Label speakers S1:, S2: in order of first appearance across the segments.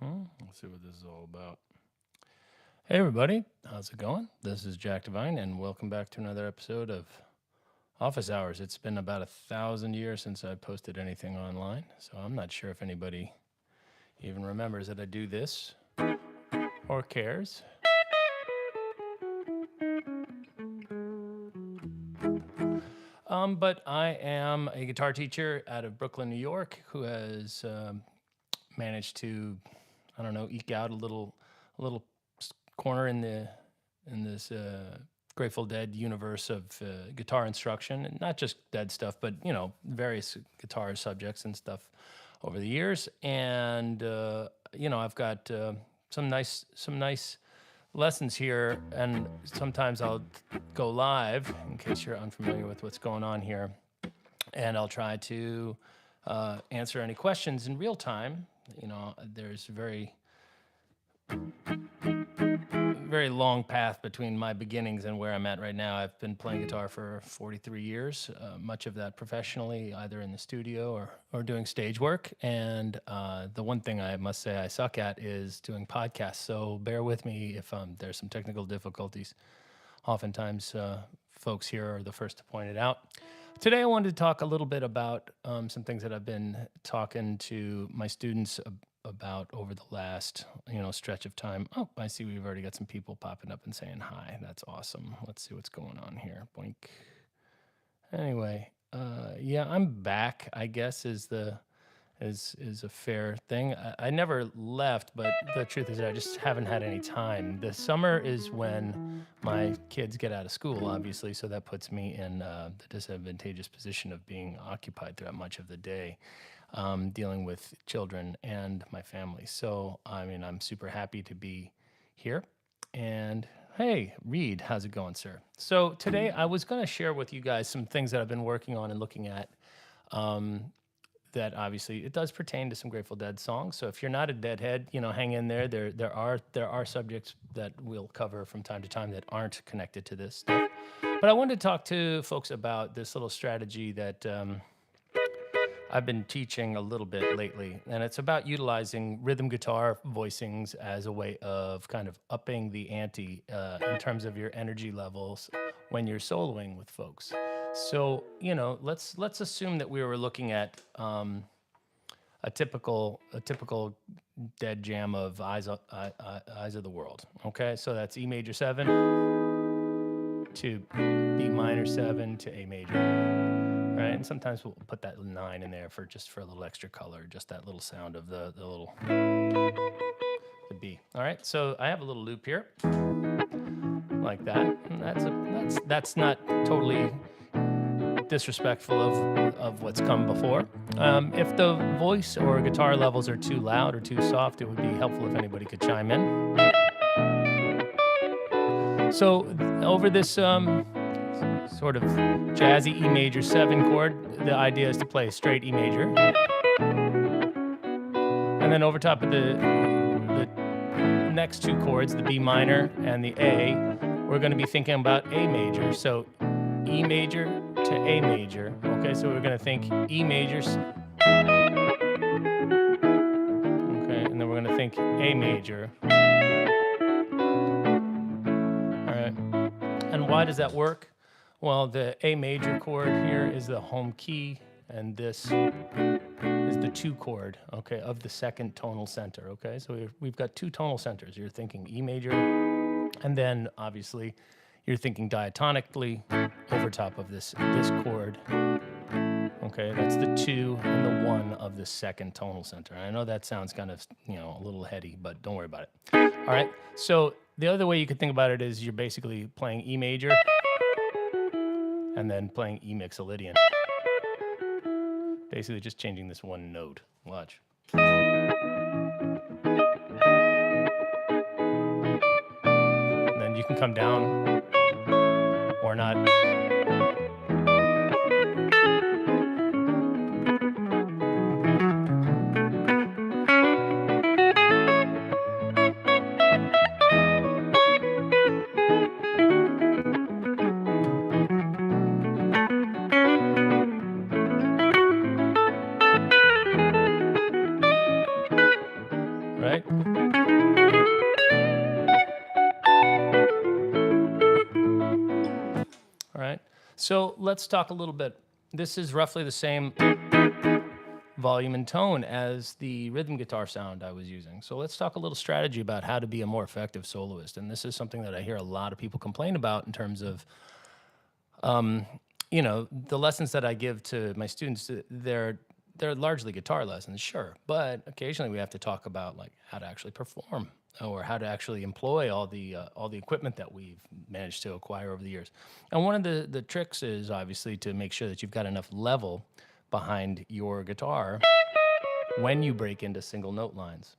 S1: Let's see what this is all about. Hey, everybody. How's it going? This is Jack Devine, and welcome back to another episode of Office Hours. It's been about 1,000 years since I posted anything online, so I'm not sure if anybody even remembers that I do this or cares. But I am a guitar teacher out of Brooklyn, New York, who has managed to, I don't know, eke out a little corner in this Grateful Dead universe of guitar instruction, and not just Dead stuff, but various guitar subjects and stuff over the years. And I've got some nice lessons here, and sometimes I'll go live in case you're unfamiliar with what's going on here, and I'll try to answer any questions in real time. There's a very long path between my beginnings and where I'm at right now. I've been playing guitar for 43 years, much of that professionally, either in the studio or doing stage work. And the one thing I must say I suck at is doing podcasts. So bear with me if there's some technical difficulties. Oftentimes, folks here are the first to point it out. Today, I wanted to talk a little bit about some things that I've been talking to my students about over the last, stretch of time. Oh, I see we've already got some people popping up and saying hi. That's awesome. Let's see what's going on here. Boink. Anyway, yeah, I'm back, I guess, is a fair thing. I never left, but the truth is I just haven't had any time. The summer is when my kids get out of school, obviously, so that puts me in the disadvantageous position of being occupied throughout much of the day, dealing with children and my family. So, I'm super happy to be here. And hey, Reed, how's it going, sir? So today I was going to share with you guys some things that I've been working on and looking at. That obviously it does pertain to some Grateful Dead songs. So if you're not a Deadhead, hang in there. There are subjects that we'll cover from time to time that aren't connected to this stuff. But I wanted to talk to folks about this little strategy that I've been teaching a little bit lately, and it's about utilizing rhythm guitar voicings as a way of kind of upping the ante in terms of your energy levels when you're soloing with folks. So, let's assume that we were looking at a typical Dead jam of Eyes of the World. Okay, so that's E major 7 to B minor 7 to A major, right? And sometimes we'll put that 9 in there for a little extra color, just that little sound of the B. All right, so I have a little loop here, like that. And that's not totally disrespectful of what's come before. If the voice or guitar levels are too loud or too soft, it would be helpful if anybody could chime in. So over this sort of jazzy E major 7 chord, the idea is to play a straight E major. And then over top of the next two chords, the B minor and the A, we're going to be thinking about A major. So E major to A major. Okay, so we're going to think E majors. Okay, and then we're going to think A major. All right. And why does that work? Well, the A major chord here is the home key, and this is the 2 chord, okay, of the second tonal center. Okay, so we've got 2 tonal centers. You're thinking E major, and then obviously you're thinking diatonically over top of this chord. Okay, that's the 2 and the 1 of the second tonal center. I know that sounds kind of, a little heady, but don't worry about it. All right, so the other way you could think about it is you're basically playing E major and then playing E mixolydian. Basically just changing this one note. Watch. And then you can come down or not. Right? All right. So let's talk a little bit. This is roughly the same volume and tone as the rhythm guitar sound I was using. So let's talk a little strategy about how to be a more effective soloist. And this is something that I hear a lot of people complain about in terms of, the lessons that I give to my students. They're largely guitar lessons, sure, but occasionally we have to talk about like how to actually perform or how to actually employ all the equipment that we've managed to acquire over the years. And one of the tricks is obviously to make sure that you've got enough level behind your guitar when you break into single note lines.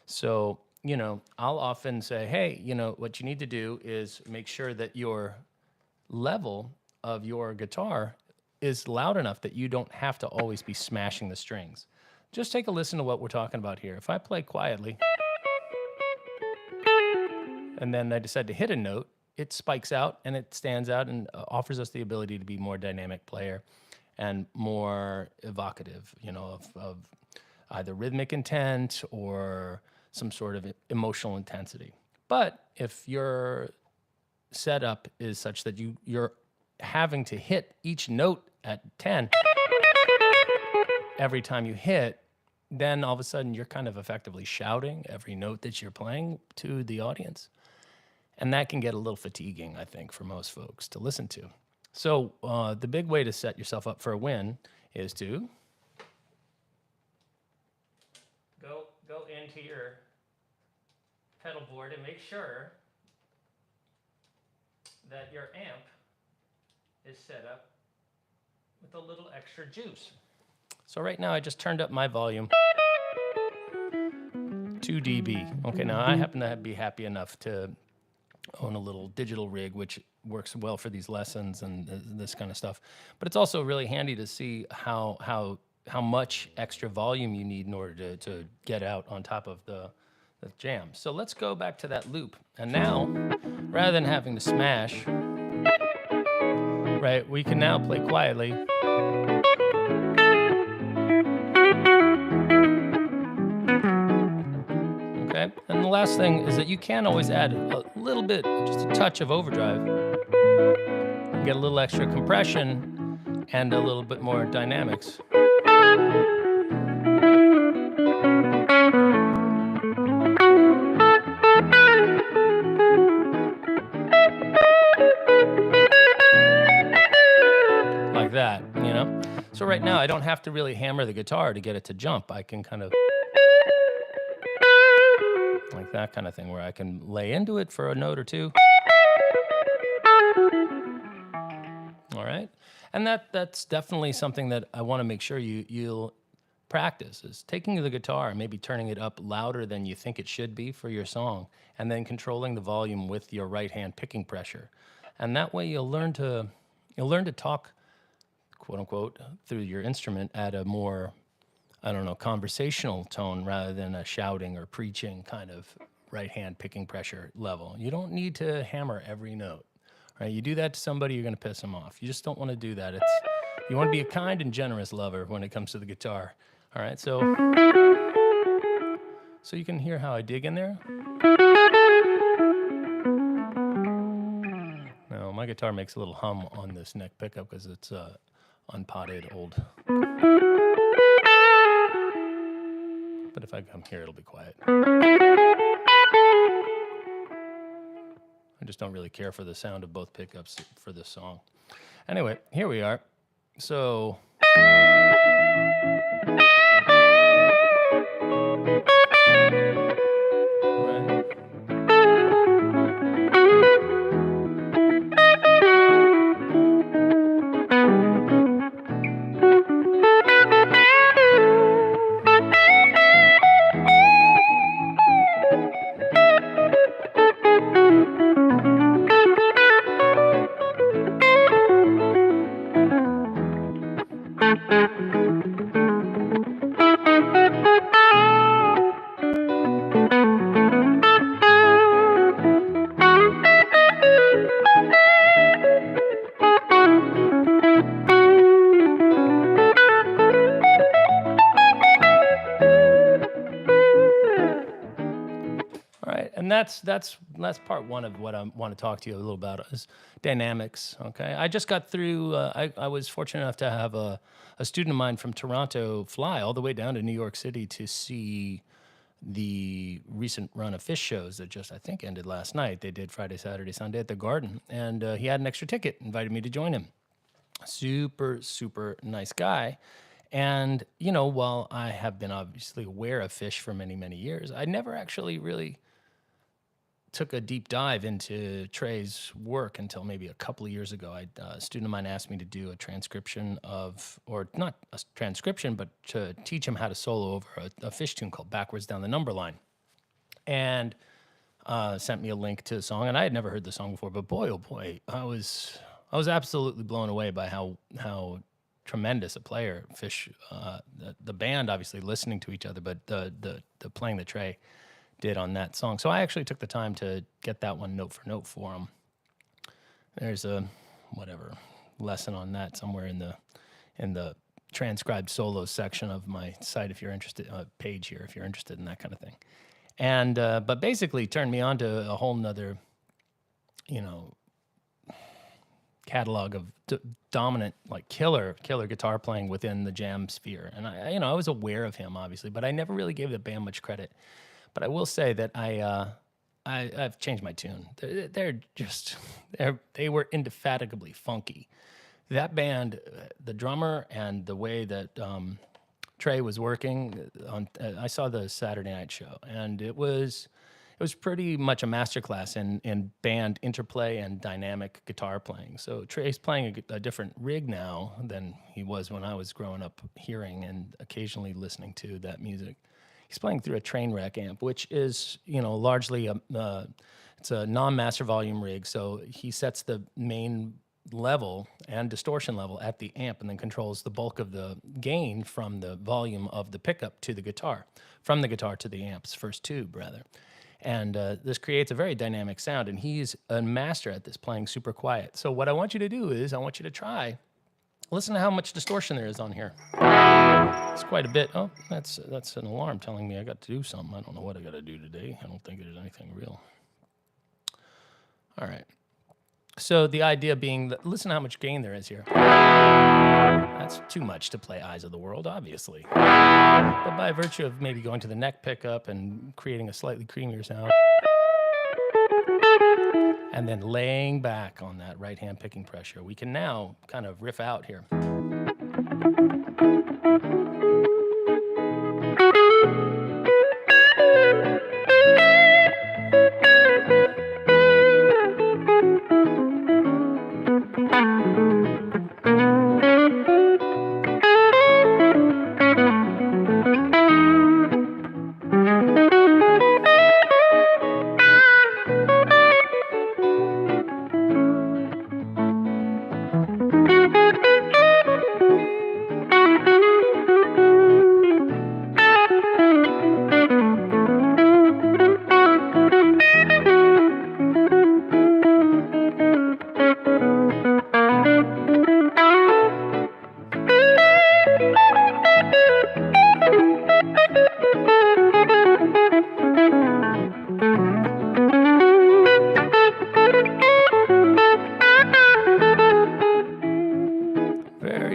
S1: So, I'll often say, hey, what you need to do is make sure that your level of your guitar is loud enough that you don't have to always be smashing the strings. Just take a listen to what we're talking about here. If I play quietly, and then I decide to hit a note, it spikes out and it stands out and offers us the ability to be more dynamic player and more evocative, of either rhythmic intent or some sort of emotional intensity. But if your setup is such that you're having to hit each note at 10 every time you hit, then all of a sudden you're kind of effectively shouting every note that you're playing to the audience. And that can get a little fatiguing, I think, for most folks to listen to. So the big way to set yourself up for a win is to go into your pedal board and make sure that your amp is set up with a little extra juice. So right now I just turned up my volume 2 dB. Okay, now I happen to be happy enough to own a little digital rig, which works well for these lessons and this kind of stuff. But it's also really handy to see how much extra volume you need in order to get out on top of the jam. So let's go back to that loop. And now, rather than having to smash, right, we can now play quietly. Okay, and the last thing is that you can always add a little bit, just a touch of overdrive. Get a little extra compression and a little bit more dynamics. Like that, So right now I don't have to really hammer the guitar to get it to jump. I can kind of like that kind of thing where I can lay into it for a note or two. All right. And that's definitely something that I want to make sure you'll practice, is taking the guitar and maybe turning it up louder than you think it should be for your song, and then controlling the volume with your right hand picking pressure. And that way you'll learn to talk, quote unquote, through your instrument at a more, conversational tone rather than a shouting or preaching kind of right hand picking pressure level. You don't need to hammer every note. Right? You do that to somebody, you're going to piss them off. You just don't want to do that. You want to be a kind and generous lover when it comes to the guitar. All right, so you can hear how I dig in there. Now, my guitar makes a little hum on this neck pickup because it's unpotted old. But if I come here, it'll be quiet. I just don't really care for the sound of both pickups for this song. Anyway, here we are. So that's part one of what I want to talk to you a little about is dynamics. Okay, I just got through. I was fortunate enough to have a student of mine from Toronto fly all the way down to New York City to see the recent run of Fish shows that just I think ended last night. They did Friday, Saturday, Sunday at the Garden, and he had an extra ticket, invited me to join him. Super, super nice guy. And, while I have been obviously aware of Fish for many, many years, I never actually really took a deep dive into Trey's work until maybe a couple of years ago. A student of mine asked me to do a transcription or not a transcription, but to teach him how to solo over a Fish tune called Backwards Down the Number Line. And sent me a link to the song, and I had never heard the song before, but boy, oh boy, I was absolutely blown away by how tremendous a player Fish, the band obviously listening to each other, but the playing that Trey did on that song. So I actually took the time to get that one note for note for him. There's a lesson on that somewhere in the transcribed solos section of my site if you're interested, page here if you're interested in that kind of thing. And but basically turned me on to a whole nother, catalog of dominant, like killer guitar playing within the jam sphere. And I was aware of him obviously, but I never really gave the band much credit. But I will say that I've changed my tune. They were indefatigably funky. That band, the drummer and the way that Trey was working on, I saw the Saturday night show, and it was pretty much a masterclass in band interplay and dynamic guitar playing. So Trey's playing a different rig now than he was when I was growing up hearing and occasionally listening to that music. He's playing through a Trainwreck amp, which is, largely it's a non-master volume rig. So he sets the main level and distortion level at the amp and then controls the bulk of the gain from the volume of the pickup to the guitar, from the guitar to the amp's first tube, rather. And this creates a very dynamic sound, and he's a master at this, playing super quiet. So what I want you to do is I want you to try, listen to how much distortion there is on here. It's quite a bit. Oh, that's an alarm telling me I got to do something. I don't know what I got to do today. I don't think there's anything real. All right. So the idea being that listen to how much gain there is here. That's too much to play Eyes of the World, obviously. But by virtue of maybe going to the neck pickup and creating a slightly creamier sound, and then laying back on that right hand picking pressure, we can now kind of riff out here.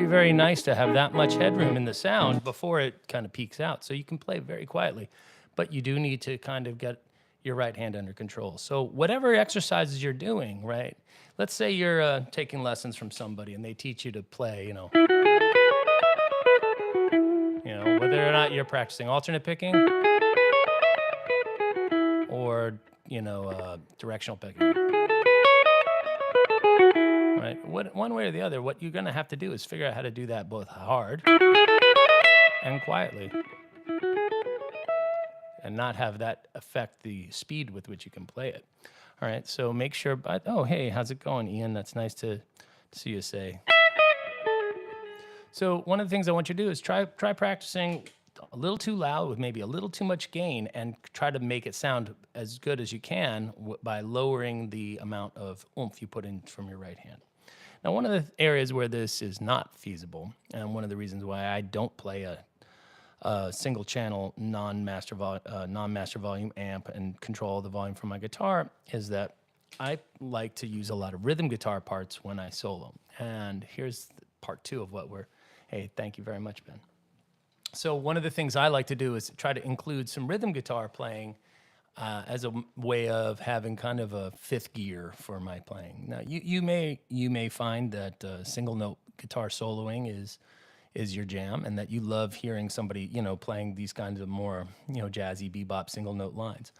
S1: Very nice to have that much headroom in the sound before it kind of peaks out. So you can play very quietly, but you do need to kind of get your right hand under control. So whatever exercises you're doing, right? Let's say you're taking lessons from somebody and they teach you to play, whether or not you're practicing alternate picking or, directional picking. Right. One way or the other, what you're going to have to do is figure out how to do that both hard and quietly, and not have that affect the speed with which you can play it. All right. So make sure. Oh, hey, how's it going, Ian? That's nice to see you say. So one of the things I want you to do is try practicing a little too loud with maybe a little too much gain, and try to make it sound as good as you can by lowering the amount of oomph you put in from your right hand. Now, one of the areas where this is not feasible, and one of the reasons why I don't play single channel non-master volume amp and control the volume from my guitar is that I like to use a lot of rhythm guitar parts when I solo. And here's part 2 of what we're, hey, thank you very much, Ben. So one of the things I like to do is try to include some rhythm guitar playing as a way of having kind of a fifth gear for my playing. Now, you may find that single note guitar soloing is your jam, and that you love hearing somebody, playing these kinds of more, jazzy bebop single note lines.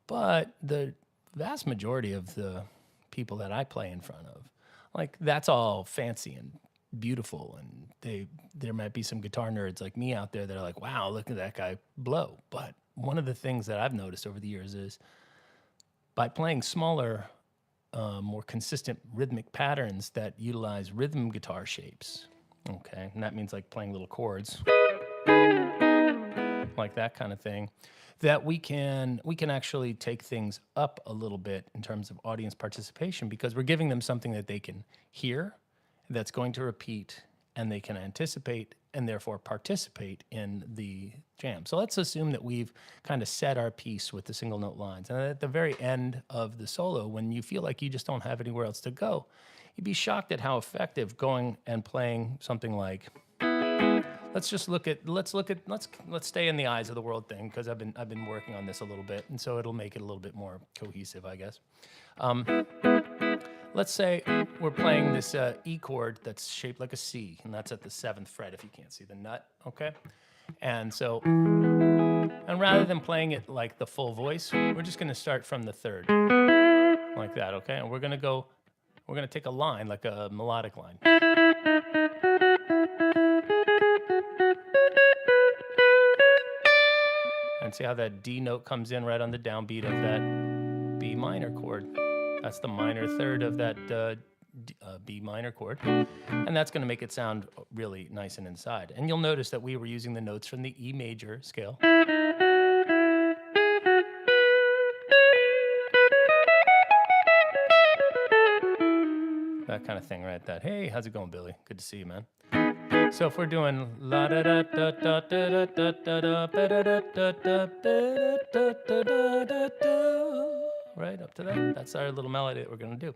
S1: But the vast majority of the people that I play in front of, like, that's all fancy and beautiful, and there might be some guitar nerds like me out there that are like, wow, look at that guy blow. But one of the things that I've noticed over the years is by playing smaller, more consistent rhythmic patterns that utilize rhythm guitar shapes, okay, and that means like playing little chords, like that kind of thing, that we can actually take things up a little bit in terms of audience participation, because we're giving them something that they can hear, that's going to repeat, and they can anticipate and therefore participate in the jam. So let's assume that we've kind of set our piece with the single note lines. And at the very end of the solo, when you feel like you just don't have anywhere else to go, you'd be shocked at how effective going and playing something like, let's stay in the eyes of the world thing, because I've been working on this a little bit, and so it'll make it a little bit more cohesive, I guess. Let's say we're playing this E chord that's shaped like a C, and that's at the 7th fret if you can't see the nut, okay? And so, and rather than playing it like the full voice, we're just gonna start from the 3rd, like that, okay? And we're gonna take a line, like a melodic line. And see how that D note comes in right on the downbeat of that B minor chord. That's the minor 3rd of that B minor chord. And that's going to make it sound really nice and inside. And you'll notice that we were using the notes from the E major scale. That kind of thing, right? That, hey, how's it going, Billy? Good to see you, man. So if we're doing la da da da da da da da da da da da da, right up to that, that's our little melody that we're going to do.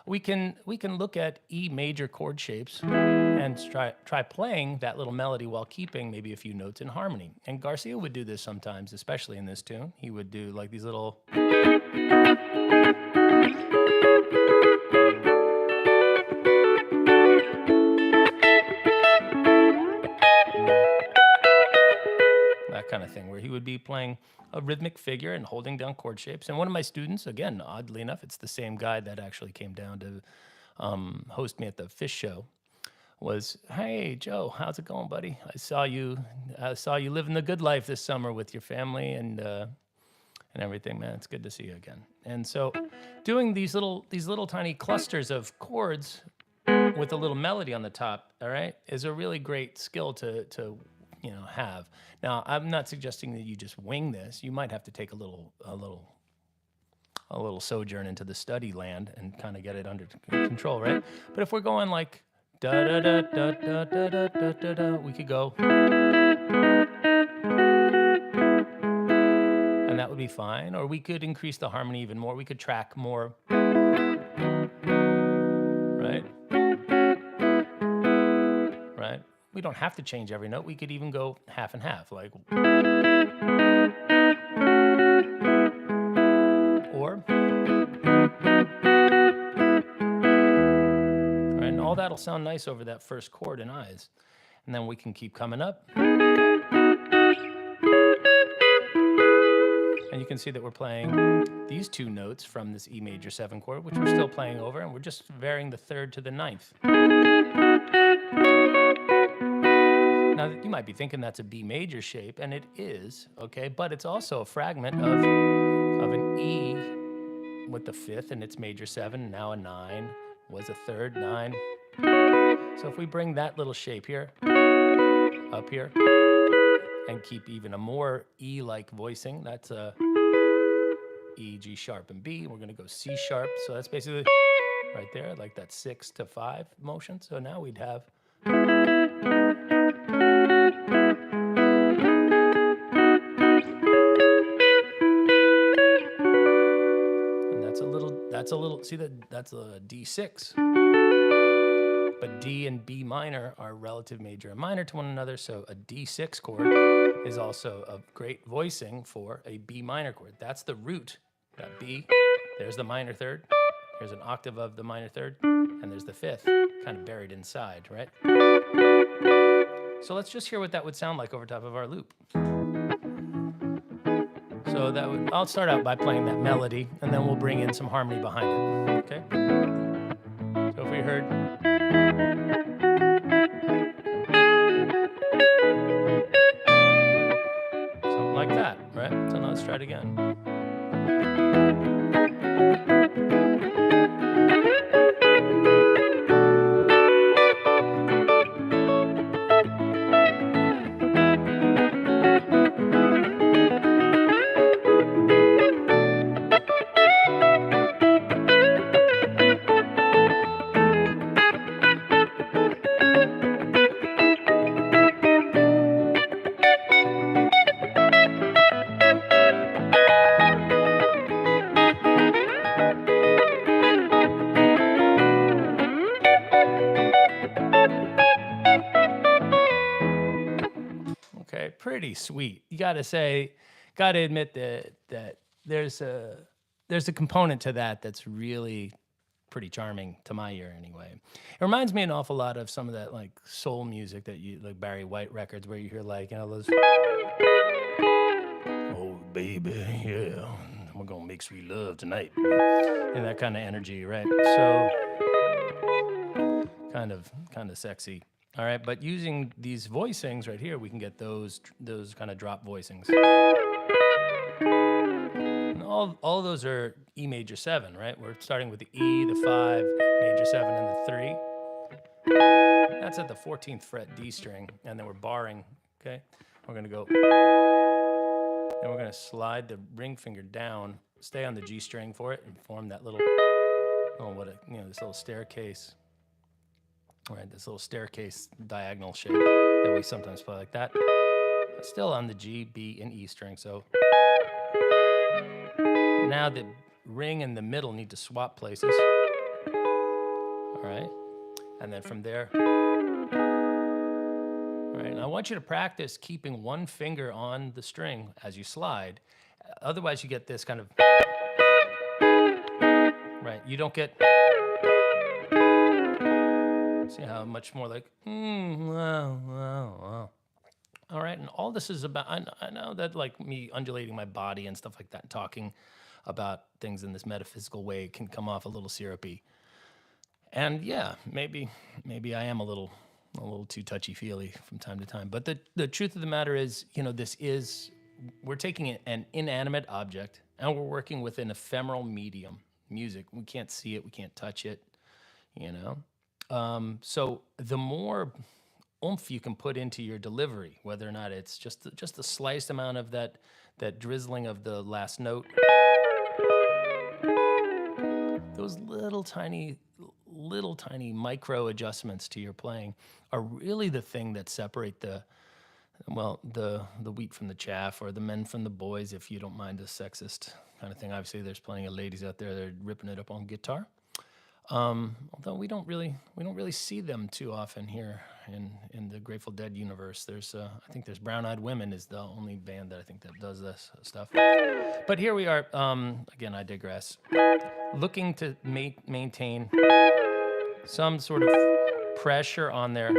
S1: We can look at E major chord shapes and try playing that little melody while keeping maybe a few notes in harmony. And Garcia would do this sometimes, especially in this tune. He would do like these little kind of thing, where he would be playing a rhythmic figure and holding down chord shapes. And one of my students, again, oddly enough, it's the same guy that actually came down to host me at the Fish Show, was, hey, Joe, how's it going, buddy? I saw you living the good life this summer with your family and everything, man. It's good to see you again. And so doing these little tiny clusters of chords with a little melody on the top, all right, is a really great skill to have. Now, I'm not suggesting that you just wing this. You might have to take a little sojourn into the study land and kind of get it under control, right? But if we're going like da da da da da da da da da da, we could go, and that would be fine. Or we could increase the harmony even more. We could track more, right? Right? We don't have to change every note. We could even go half and half, like, or, right, and all that'll sound nice over that first chord in eyes. And then we can keep coming up. And you can see that we're playing these 2 notes from this E major 7 chord, which we're still playing over, and we're just varying the 3rd to the 9th. Now, you might be thinking that's a B major shape, and it is, okay? But it's also a fragment of an E with the 5th, and it's major 7, now a 9, was a 3rd, 9. So if we bring that little shape here, up here, and keep even a more E-like voicing, that's a E, G sharp, and B. We're going to go C sharp, so that's basically right there, like that 6 to 5 motion. So now we'd have, that's a little, see that that's a D6. But D and B minor are relative major and minor to one another, so a D6 chord is also a great voicing for a B minor chord. That's the root. Got B, there's the minor third, here's an octave of the minor third, and there's the fifth, kind of buried inside, right? So let's just hear what that would sound like over top of our loop. So that would, I'll start out by playing that melody, and then we'll bring in some harmony behind it, okay? So if we heard... something like that, right? So now let's try it again. Okay, pretty sweet. You gotta admit that there's a component to that that's really pretty charming to my ear anyway. It reminds me an awful lot of some of that like soul music that you like Barry White records where you hear like, you know, those oh baby, yeah, we're gonna make sweet love tonight. And that kind of energy, right? So kind of sexy. All right, but using these voicings right here, we can get those kind of drop voicings. And all those are E major 7, right? We're starting with the E, the 5, major 7, and the 3. That's at the 14th fret D string, and then we're barring, okay? We're gonna go, and we're gonna slide the ring finger down, stay on the G string for it, and form that little, this little staircase. All right, this little staircase diagonal shape that we sometimes play like that. Still on the G, B, and E string. So now the ring and the middle need to swap places. All right, and then from there, all right, and I want you to practice keeping one finger on the string as you slide. Otherwise, you get this kind of, right, you don't get, see how much more like, wow. All right, and all this is about, I know that like me undulating my body and stuff like that, and talking about things in this metaphysical way can come off a little syrupy. And yeah, maybe I am a little too touchy-feely from time to time. But the truth of the matter is, you know, we're taking an inanimate object and we're working with an ephemeral medium, music. We can't see it, we can't touch it, you know? So the more oomph you can put into your delivery, whether or not it's just the sliced amount of that drizzling of the last note, those little tiny micro adjustments to your playing are really the thing that separate the wheat from the chaff, or the men from the boys, if you don't mind the sexist kind of thing. Obviously, there's plenty of ladies out there that are ripping it up on guitar. Although we don't really see them too often here in the Grateful Dead universe. I think there's Brown Eyed Women is the only band that I think that does this stuff. But here we are, again, I digress, looking to maintain some sort of pressure on there.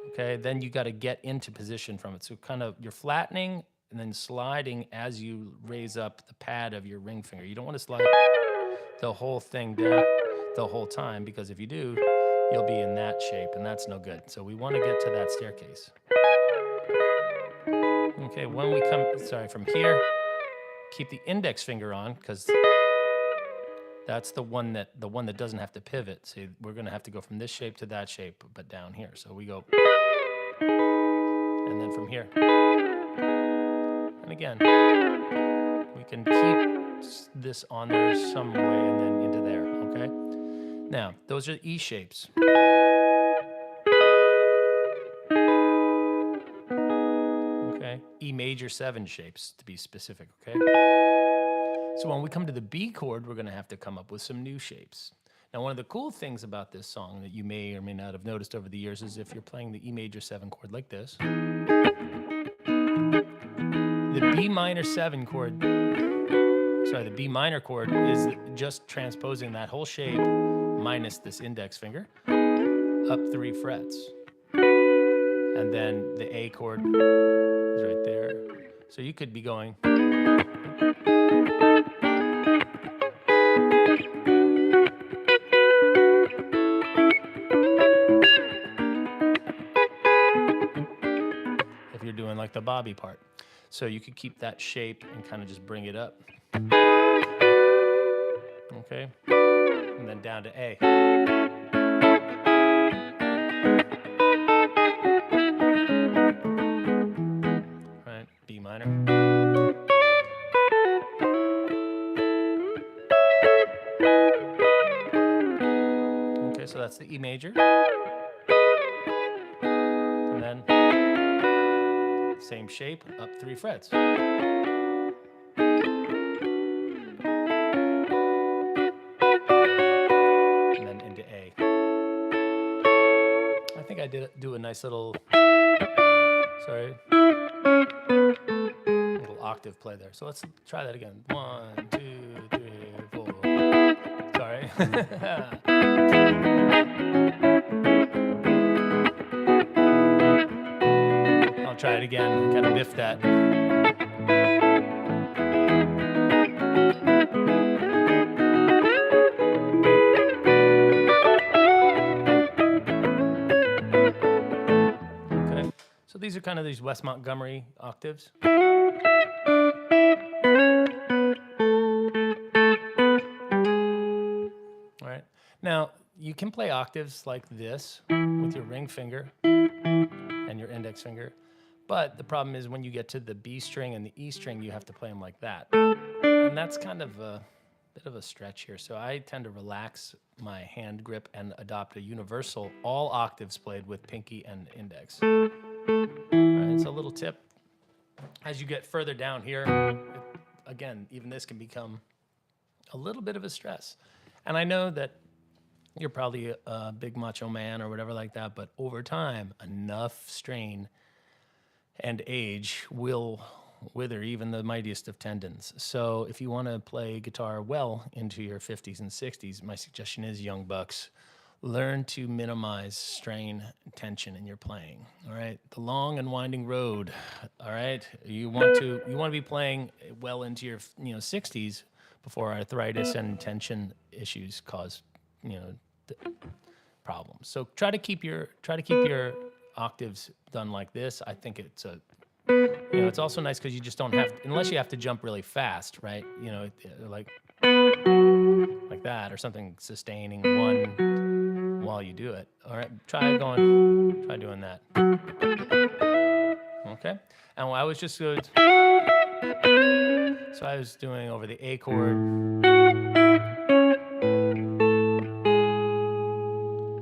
S1: Okay, then you got to get into position from it. So kind of you're flattening and then sliding as you raise up the pad of your ring finger. You don't want to slide the whole thing down the whole time, because if you do, you'll be in that shape, and that's no good. So we want to get to that staircase. Okay, when we come, from here, keep the index finger on, because that's the one that doesn't have to pivot. See, we're going to have to go from this shape to that shape, but down here. So we go, and then from here, and again, we can keep this on there some way and then into there, okay? Now, those are E shapes. Okay, E major 7 shapes to be specific, okay? So when we come to the B chord, we're going to have to come up with some new shapes. Now, one of the cool things about this song that you may or may not have noticed over the years is if you're playing the E major 7 chord like this, the B minor 7 chord, the B minor chord is just transposing that whole shape minus this index finger up 3 frets. And then the A chord is right there. So you could be going. If you're doing like the Bobby part. So you could keep that shape and kind of just bring it up. Okay? And then down to A. Right? B minor. Okay, so that's the E major. And then same shape, up 3 frets. And then into A. I think I did do a nice little, little octave play there. So let's try that again. 1, 2, 3, 4. Sorry. I'll try it again, kind of biff that. Okay, so these are kind of these West Montgomery octaves. All right, now you can play octaves like this with your ring finger and your index finger. But the problem is when you get to the B string and the E string, you have to play them like that. And that's kind of a bit of a stretch here. So I tend to relax my hand grip and adopt a universal, all octaves played with pinky and index. All right, it's a little tip. As you get further down here, again, even this can become a little bit of a stress. And I know that you're probably a big macho man or whatever like that, but over time, enough strain and age will wither even the mightiest of tendons. So if you want to play guitar well into your 50s and 60s, my suggestion is, young bucks, learn to minimize strain and tension in your playing. All right, the long and winding road. All right, you want to be playing well into your 60s before arthritis and tension issues cause problems. So try to keep your octaves done like this. I think it's it's also nice because you just don't have to, unless you have to jump really fast, right? Like that or something, sustaining one while you do it. All right, try doing that. Okay, and I was just good. So I was doing over the A chord.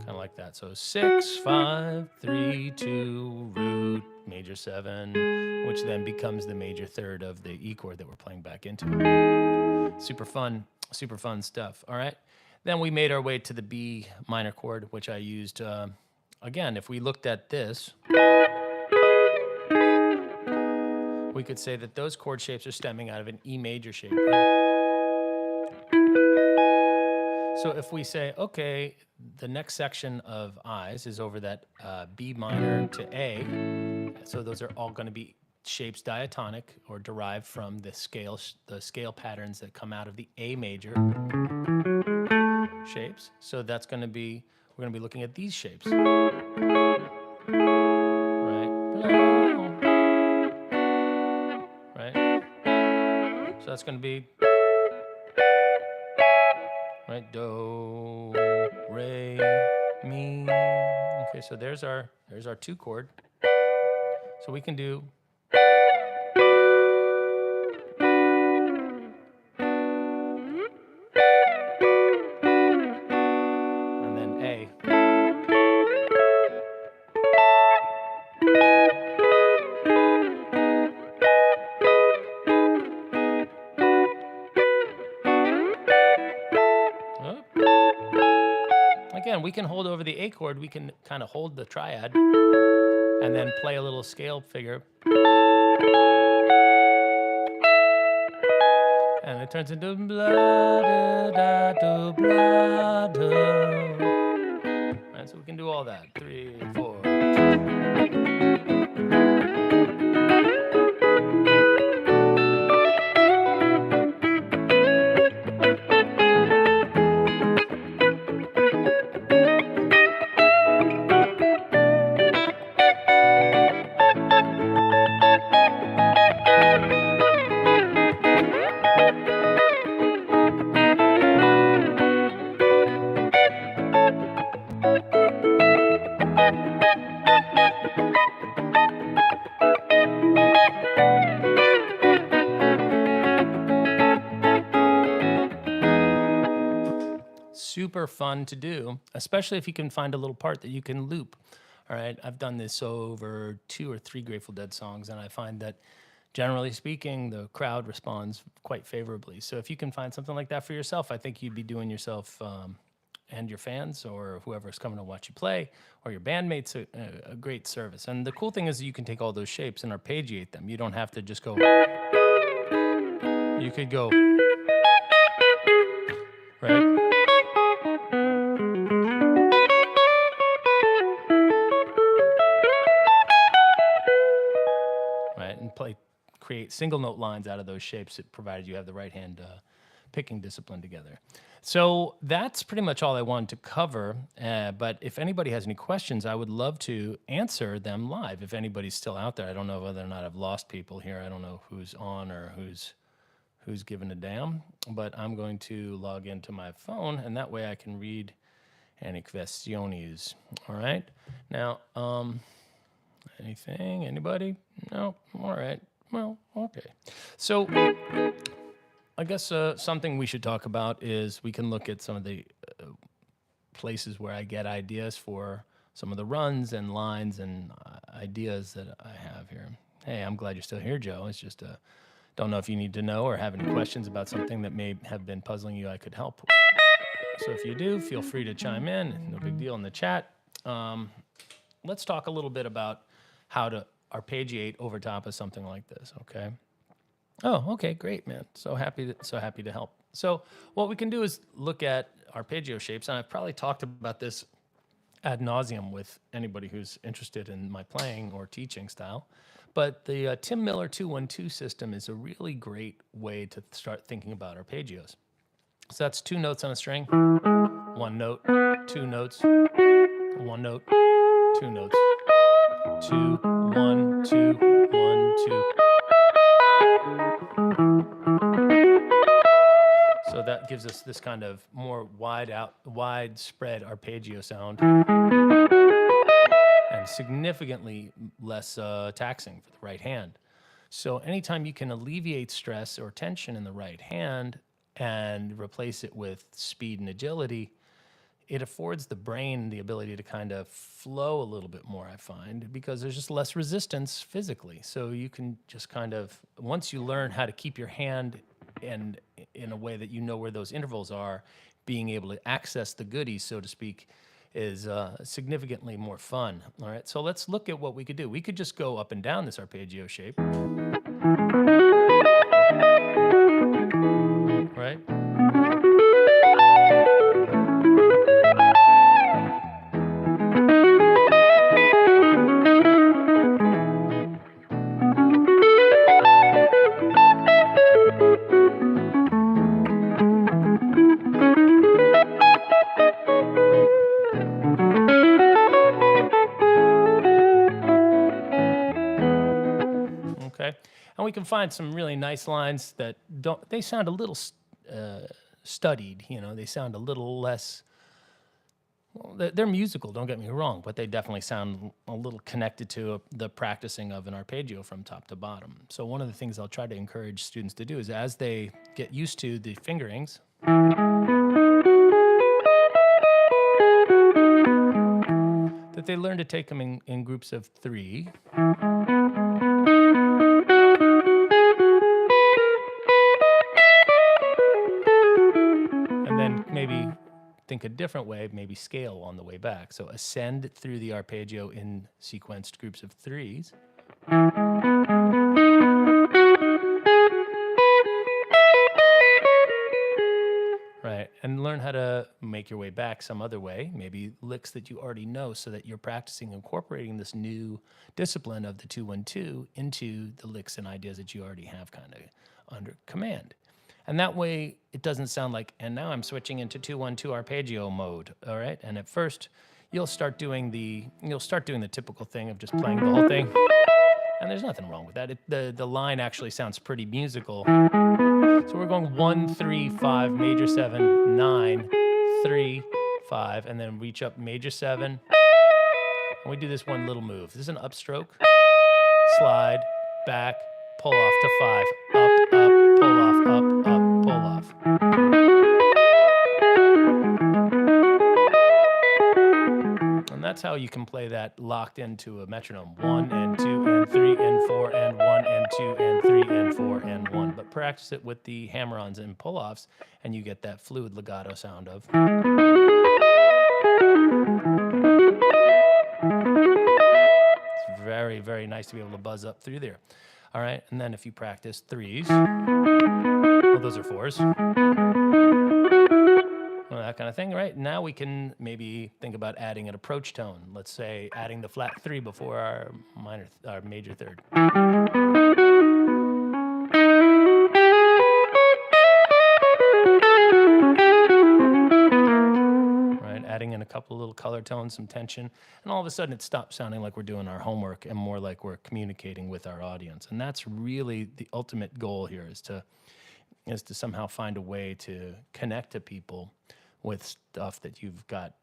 S1: Like that. So 6, 5, 3, 2, root, major 7, which then becomes the major third of the E chord that we're playing back into. Super fun stuff. All right. Then we made our way to the B minor chord, which I used, again, if we looked at this, we could say that those chord shapes are stemming out of an E major shape. So if we say, okay, the next section of I's is over that B minor to A, so those are all going to be shapes diatonic or derived from the scale patterns that come out of the A major shapes. So that's going to be, we're going to be looking at these shapes. Right? Right? So that's going to be, right, do, re, mi. Okay, so there's our 2 chord. So we can do and then A. can hold over the A chord, we can kind of hold the triad and then play a little scale figure. And it turns into blah, da, da, do, blah, do. Right, so we can do all that. 3, 4. Super fun to do, especially if you can find a little part that you can loop. All right, I've done this over 2 or 3 Grateful Dead songs, and I find that generally speaking, the crowd responds quite favorably. So if you can find something like that for yourself, I think you'd be doing yourself and your fans or whoever's coming to watch you play or your bandmates a great service. And the cool thing is you can take all those shapes and arpeggiate them. You don't have to just go. You could go, right? Right, and create single note lines out of those shapes, provided you have the right hand picking discipline together. So that's pretty much all I wanted to cover. But if anybody has any questions, I would love to answer them live. If anybody's still out there, I don't know whether or not I've lost people here. I don't know who's on or who's given a damn. But I'm going to log into my phone, and that way I can read any questions. All right. Now, anything? Anybody? No? All right. Well, okay. So I guess something we should talk about is we can look at some of the places where I get ideas for some of the runs and lines and ideas that I have here. Hey, I'm glad you're still here, Joe. It's just don't know if you need to know or have any questions about something that may have been puzzling you I could help. So if you do, feel free to chime in. No big deal in the chat. Let's talk a little bit about how to arpeggiate over top of something like this, okay? Oh, okay, great, man. So happy to help. So what we can do is look at arpeggio shapes, and I've probably talked about this ad nauseum with anybody who's interested in my playing or teaching style. But the Tim Miller 212 system is a really great way to start thinking about arpeggios. So that's 2 notes on a string, 1 note, 2 notes, 1 note, 2 notes, 2, 1, 2, 1, 2. So that gives us this kind of more widespread arpeggio sound and significantly less taxing for the right hand. So anytime you can alleviate stress or tension in the right hand and replace it with speed and agility, it affords the brain the ability to kind of flow a little bit more, I find, because there's just less resistance physically. So you can just kind of, once you learn how to keep your hand and in a way that you know where those intervals are, being able to access the goodies, so to speak, is significantly more fun. All right, so let's look at what we could do. We could just go up and down this arpeggio shape. Right? And we can find some really nice lines that they sound a little studied, you know, they sound a little less, well, they're musical, don't get me wrong, but they definitely sound a little connected to the practicing of an arpeggio from top to bottom. So one of the things I'll try to encourage students to do is as they get used to the fingerings, that they learn to take them in groups of 3. think a different way, maybe scale on the way back. So ascend through the arpeggio in sequenced groups of threes. Right, and learn how to make your way back some other way, maybe licks that you already know, so that you're practicing incorporating this new discipline of the 2-1-2 into the licks and ideas that you already have kind of under command. And that way it doesn't sound like, and now I'm switching into 2-1-2 arpeggio mode, all right? And at first you'll start doing the typical thing of just playing the whole thing. And there's nothing wrong with that. The line actually sounds pretty musical. So we're going 1, 3, 5, major 7, 9, 3, 5, and then reach up major 7. And we do this one little move. This is an upstroke, slide, back, pull off to 5, up, pull off, up, pull off. And that's how you can play that locked into a metronome. 1 and 2 and 3 and 4 and 1 and 2 and 3 and 4 and 1. But practice it with the hammer-ons and pull-offs, and you get that fluid legato sound of. It's very, very nice to be able to buzz up through there. All right, and then if you practice threes, well, those are fours. Well, that kind of thing, right? Now we can maybe think about adding an approach tone. Let's say adding the flat 3 before our major third. Right, adding in a couple of little color tones, some tension, and all of a sudden it stops sounding like we're doing our homework and more like we're communicating with our audience. And that's really the ultimate goal here, is to somehow find a way to connect to people with stuff that you've got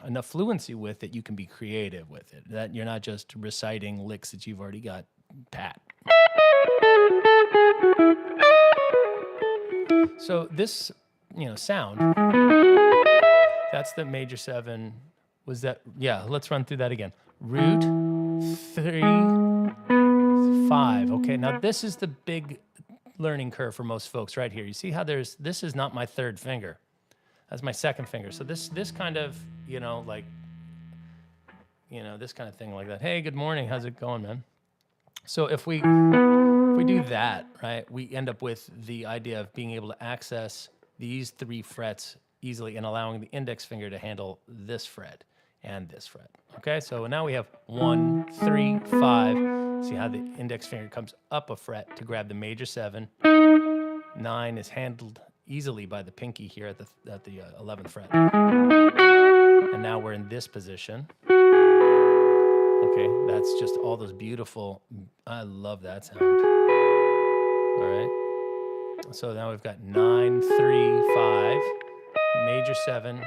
S1: enough fluency with that you can be creative with it, that you're not just reciting licks that you've already got pat. So this, sound, that's the major 7. Was that, yeah, let's run through that again. Root, 3, 5. Okay, now this is the big learning curve for most folks right here. You see how this is not my third finger. That's my second finger. So this kind of, this kind of thing like that. Hey, good morning. How's it going, man? So if we do that, right, we end up with the idea of being able to access these 3 frets easily and allowing the index finger to handle this fret and this fret. Okay, so now we have 1, 3, 5. See how the index finger comes up a fret to grab the major 7. 9 is handled easily by the pinky here at the 11th fret. And now we're in this position. Okay, that's just all those beautiful, I love that sound. All right, so now we've got 9, 3, 5, major 7,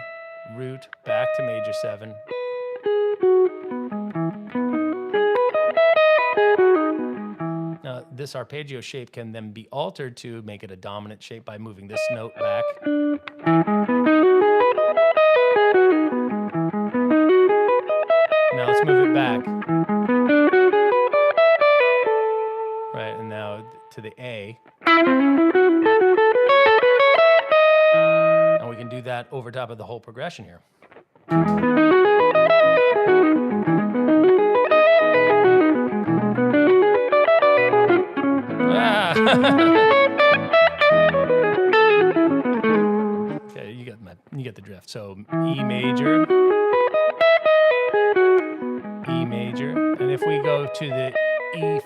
S1: root, back to major 7. Now, this arpeggio shape can then be altered to make it a dominant shape by moving this note back. Now let's move it back. Right, and now to the A. And we can do that over top of the whole progression here. Okay, you get the drift. So E major, and if we go to the E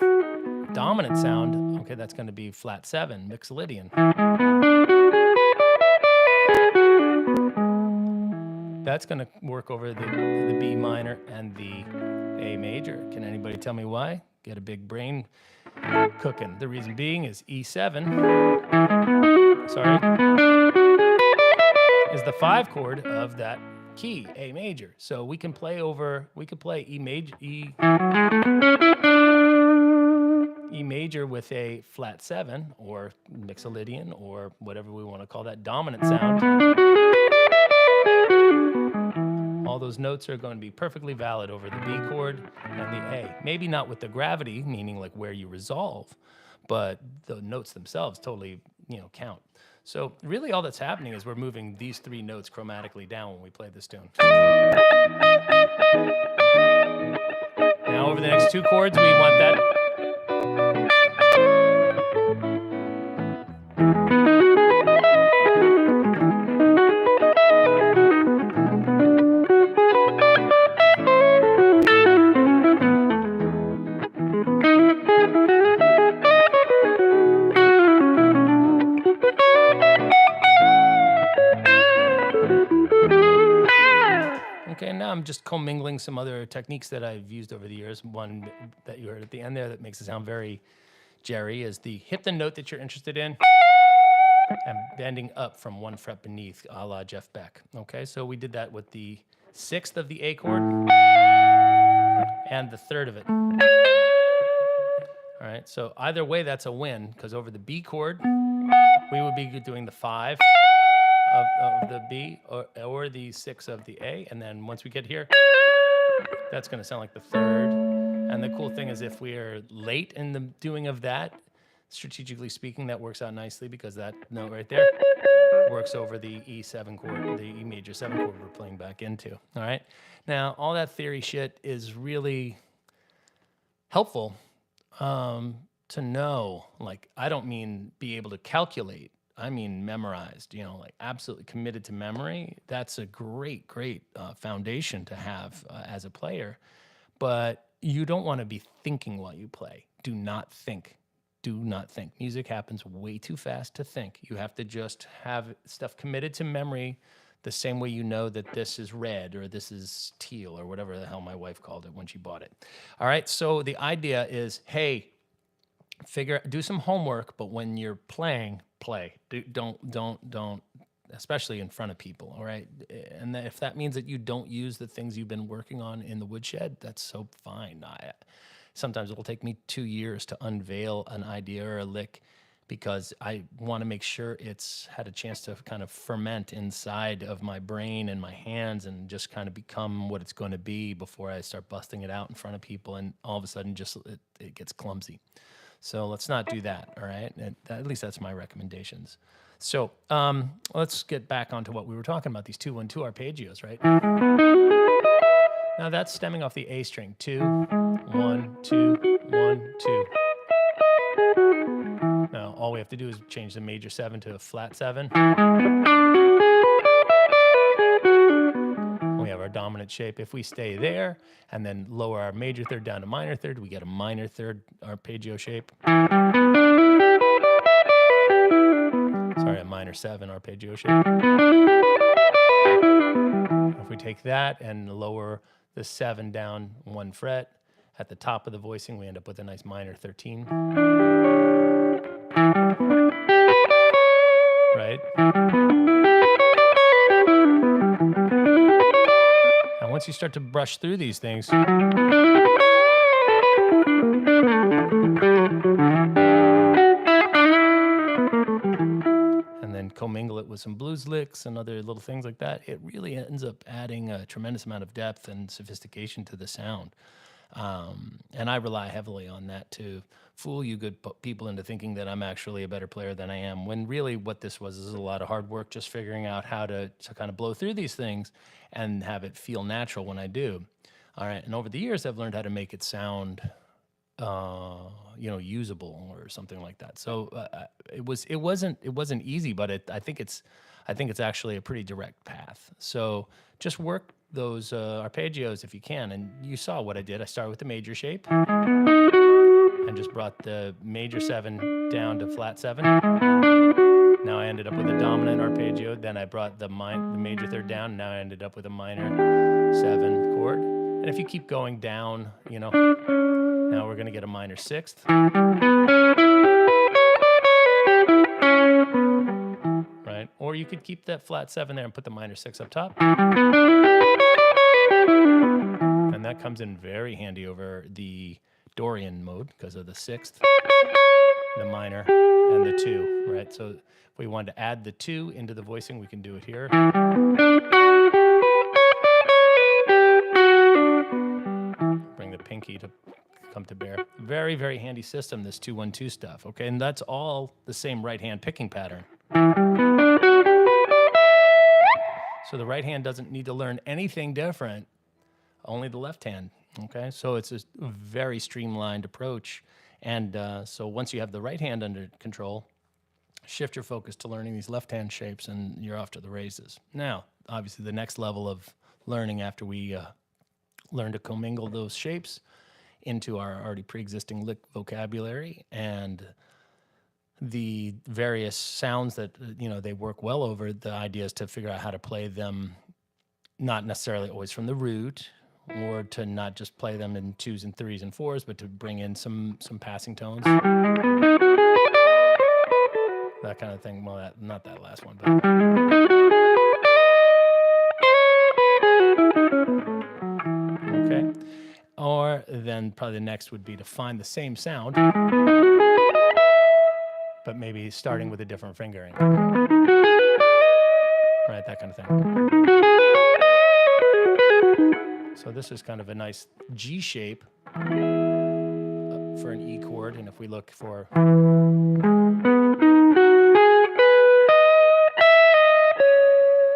S1: dominant sound, okay, that's going to be flat 7, Mixolydian. That's going to work over the B minor and the A major. Can anybody tell me why? Get a big brain cooking. The reason being is E7, is the 5 chord of that key, A major. So we can play E major with a flat 7 or Mixolydian or whatever we want to call that dominant sound. All those notes are going to be perfectly valid over the B chord and the A. Maybe not with the gravity, meaning like where you resolve, but the notes themselves totally, count. So really all that's happening is we're moving these 3 notes chromatically down when we play this tune. Now over the next 2 chords, we want that. Okay, now I'm just commingling some other techniques that I've used over the years. One that you heard at the end there that makes it sound very Jerry is the hit the note that you're interested in and bending up from 1 fret beneath, a la Jeff Beck. Okay, so we did that with the 6th of the A chord and the 3rd of it. All right, so either way, that's a win, because over the B chord, we would be doing the 5 of the B or the 6 of the A, and then once we get here, that's going to sound like the 3rd. And the cool thing is if we are late in the doing of that, strategically speaking, that works out nicely because that note right there works over the E7 chord, the E major 7 chord we're playing back into. All right. Now, all that theory shit is really helpful to know. Like, I don't mean be able to calculate. I mean memorized, you know, like absolutely committed to memory. That's a great, great foundation to have as a player. But you don't want to be thinking while you play. Do not think. Do not think. Music happens way too fast to think. You have to just have stuff committed to memory the same way you know that this is red or this is teal or whatever the hell my wife called it when she bought it. All right, so the idea is, hey, do some homework, but when you're playing, play. Don't, especially in front of people, all right? And then if that means that you don't use the things you've been working on in the woodshed, that's so fine. Sometimes it will take me 2 years to unveil an idea or a lick because I want to make sure it's had a chance to kind of ferment inside of my brain and my hands and just kind of become what it's going to be before I start busting it out in front of people, and all of a sudden just it gets clumsy. So let's not do that, all right? And at least that's my recommendations. So let's get back onto what we were talking about, these 2-1-2 arpeggios, right? Now that's stemming off the A string. 2, 1, 2, 1, 2. Now all we have to do is change the major 7 to a flat 7. We have our dominant shape. If we stay there and then lower our major third down to minor third, we get a minor third arpeggio shape. Sorry, a minor 7 arpeggio shape. If we take that and lower the 7 down 1 fret, at the top of the voicing, we end up with a nice minor 13. Right? And once you start to brush through these things, and then commingle it with some blues licks and other little things like that, it really ends up adding a tremendous amount of depth and sophistication to the sound. And I rely heavily on that to fool you good people into thinking that I'm actually a better player than I am, when really what this was is a lot of hard work just figuring out how to kind of blow through these things and have it feel natural when I do. All right, and over the years I've learned how to make it sound usable or something like that. So it wasn't easy, but I think it's actually a pretty direct path. So just work those arpeggios if you can. And you saw what I did. I started with the major shape and just brought the major 7 down to flat 7. Now I ended up with a dominant arpeggio. Then I brought the major third down. Now I ended up with a minor 7 chord. And if you keep going down, now we're going to get a minor 6th. Right? Or you could keep that flat 7 there and put the minor 6 up top. And that comes in very handy over the Dorian mode because of the 6th, the minor, and the 2, right? So if we wanted to add the 2 into the voicing, we can do it here. Bring the pinky to come to bear. Very, very handy system, this 2-1-2 stuff, okay? And that's all the same right-hand picking pattern, So the right hand doesn't need to learn anything different, only the left hand. Okay, so it's a very streamlined approach. And so once you have the right hand under control, shift your focus to learning these left hand shapes, and you're off to the races. Now, obviously, the next level of learning after we learn to commingle those shapes into our already pre-existing lick vocabulary and the various sounds that they work well over. The idea is to figure out how to play them, not necessarily always from the root, or to not just play them in 2s and 3s and 4s, but to bring in some passing tones, that kind of thing. Well, not that last one, but okay. Or then probably the next would be to find the same sound, but maybe starting with a different fingering. Right, that kind of thing. So this is kind of a nice G shape for an E chord. And if we look for...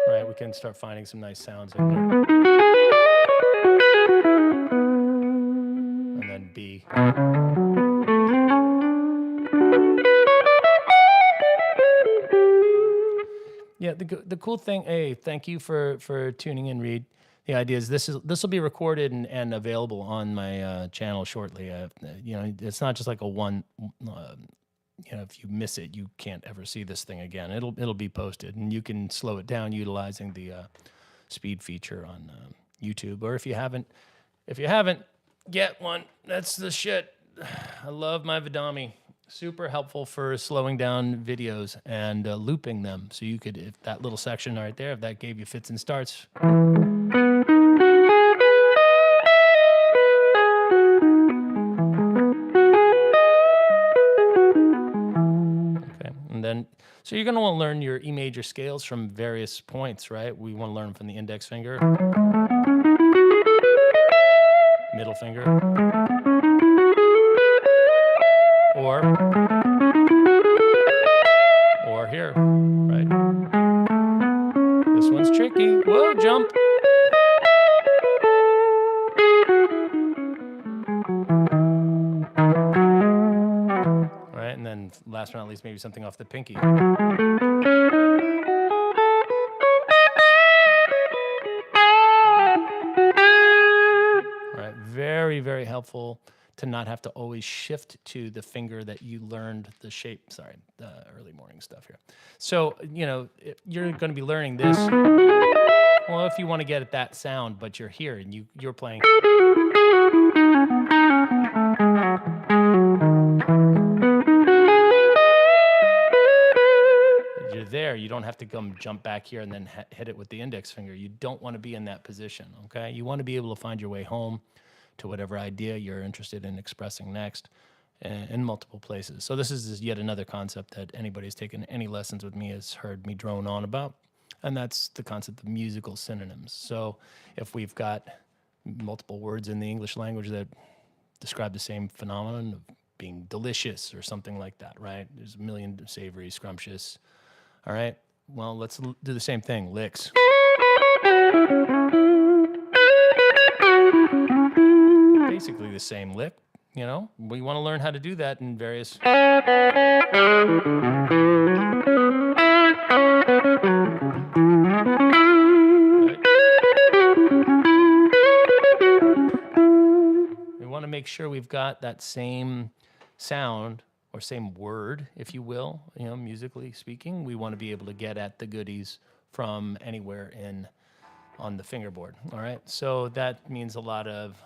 S1: Right, we can start finding some nice sounds in there. And then B. Yeah, the cool thing, hey, thank you for tuning in, Reed. The idea is this will be recorded and available on my channel shortly. It's not just like a one. If you miss it, you can't ever see this thing again. It'll be posted, and you can slow it down utilizing the speed feature on YouTube. Or if you haven't, get one. That's the shit. I love my Vidami. Super helpful for slowing down videos and looping them. So you could, if that little section right there, if that gave you fits and starts. Okay, and then, so you're going to want to learn your E major scales from various points, right? We want to learn from the index finger, middle finger, or here, right? This one's tricky. Whoa, jump. All right, and then last but not least, maybe something off the pinky. All right, very, very helpful to not have to always shift to the finger that you learned the shape. Sorry, the early morning stuff here. So, you're going to be learning this. Well, if you want to get at that sound, but you're here and you're playing. You're there. You don't have to jump back here and then hit it with the index finger. You don't want to be in that position, okay? You want to be able to find your way home to whatever idea you're interested in expressing next in multiple places. So this is yet another concept that anybody who's taken any lessons with me has heard me drone on about, and that's the concept of musical synonyms. So if we've got multiple words in the English language that describe the same phenomenon of being delicious or something like that, right? There's a million: savory, scrumptious. All right, well, let's do the same thing, licks. Basically the same lick, We want to learn how to do that in various... Right. We want to make sure we've got that same sound or same word, if you will, musically speaking. We want to be able to get at the goodies from anywhere on the fingerboard. All right, so that means a lot of